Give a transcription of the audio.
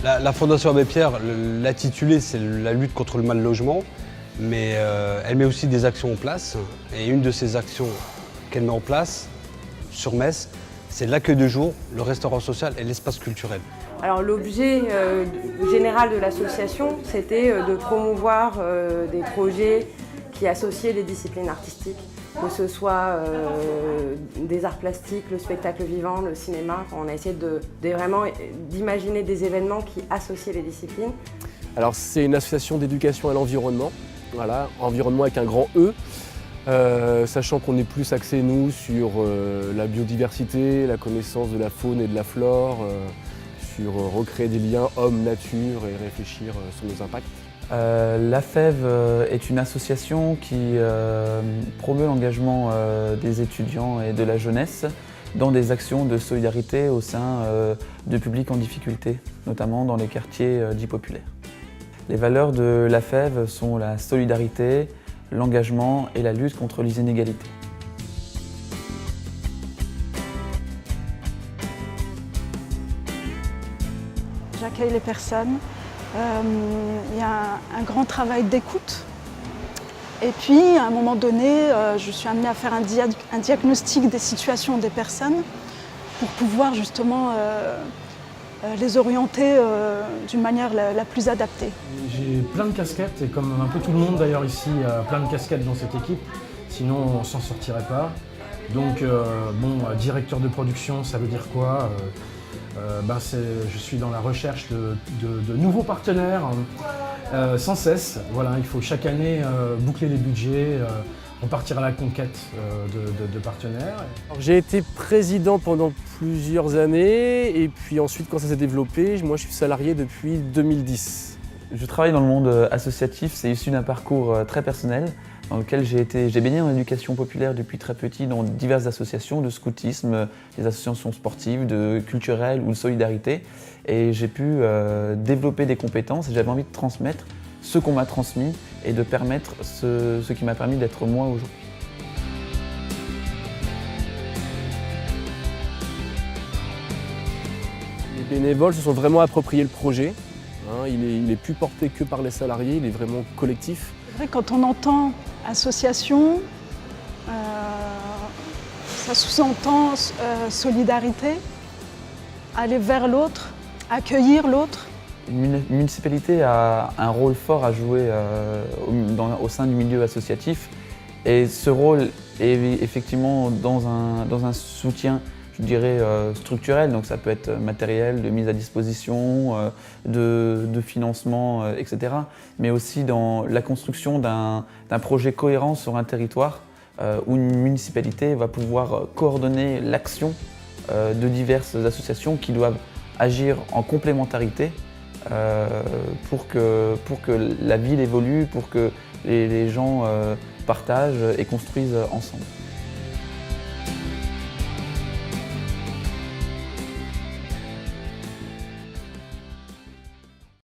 La Fondation Abbé Pierre, l'intitulé, c'est la lutte contre le mal logement, mais elle met aussi des actions en place. Et une de ces actions qu'elle met en place sur Metz, c'est l'accueil de jour, le restaurant social et l'espace culturel. Alors l'objet général de l'association, c'était de promouvoir des projets qui associaient les disciplines artistiques, que ce soit des arts plastiques, le spectacle vivant, le cinéma. On a essayé vraiment d'imaginer des événements qui associaient les disciplines. Alors c'est une association d'éducation à l'environnement, voilà, environnement avec un grand E, sachant qu'on est plus axé nous sur la biodiversité, la connaissance de la faune et de la flore, sur recréer des liens homme-nature et réfléchir sur nos impacts. La FEV est une association qui promeut l'engagement des étudiants et de la jeunesse dans des actions de solidarité au sein de publics en difficulté, notamment dans les quartiers dits populaires. Les valeurs de la FEV sont la solidarité, l'engagement et la lutte contre les inégalités. J'accueille les personnes. Il y a un grand travail d'écoute. Et puis, à un moment donné, je suis amenée à faire un diagnostic des situations des personnes pour pouvoir justement les orienter d'une manière la plus adaptée. J'ai plein de casquettes, et comme un peu tout le monde d'ailleurs ici, plein de casquettes dans cette équipe, sinon on s'en sortirait pas. Donc directeur de production, ça veut dire quoi? Je suis dans la recherche de nouveaux partenaires sans cesse. Voilà, il faut chaque année boucler les budgets, repartir à la conquête de partenaires. J'ai été président pendant plusieurs années et puis ensuite quand ça s'est développé, moi je suis salarié depuis 2010. Je travaille dans le monde associatif, c'est issu d'un parcours très personnel dans lequel j'ai baigné en éducation populaire depuis très petit dans diverses associations de scoutisme, des associations sportives, culturelles ou de solidarité. Et j'ai pu développer des compétences et j'avais envie de transmettre ce qu'on m'a transmis et de permettre ce qui m'a permis d'être moi aujourd'hui. Les bénévoles se sont vraiment appropriés le projet. Il est plus porté que par les salariés, il est vraiment collectif. C'est vrai, quand on entend association, ça sous-entend solidarité, aller vers l'autre, accueillir l'autre. Une municipalité a un rôle fort à jouer au sein du milieu associatif et ce rôle est effectivement dans un soutien, je dirais, structurel, donc ça peut être matériel, de mise à disposition, de financement, etc. Mais aussi dans la construction d'un projet cohérent sur un territoire où une municipalité va pouvoir coordonner l'action de diverses associations qui doivent agir en complémentarité pour que la ville évolue, pour que les gens partagent et construisent ensemble.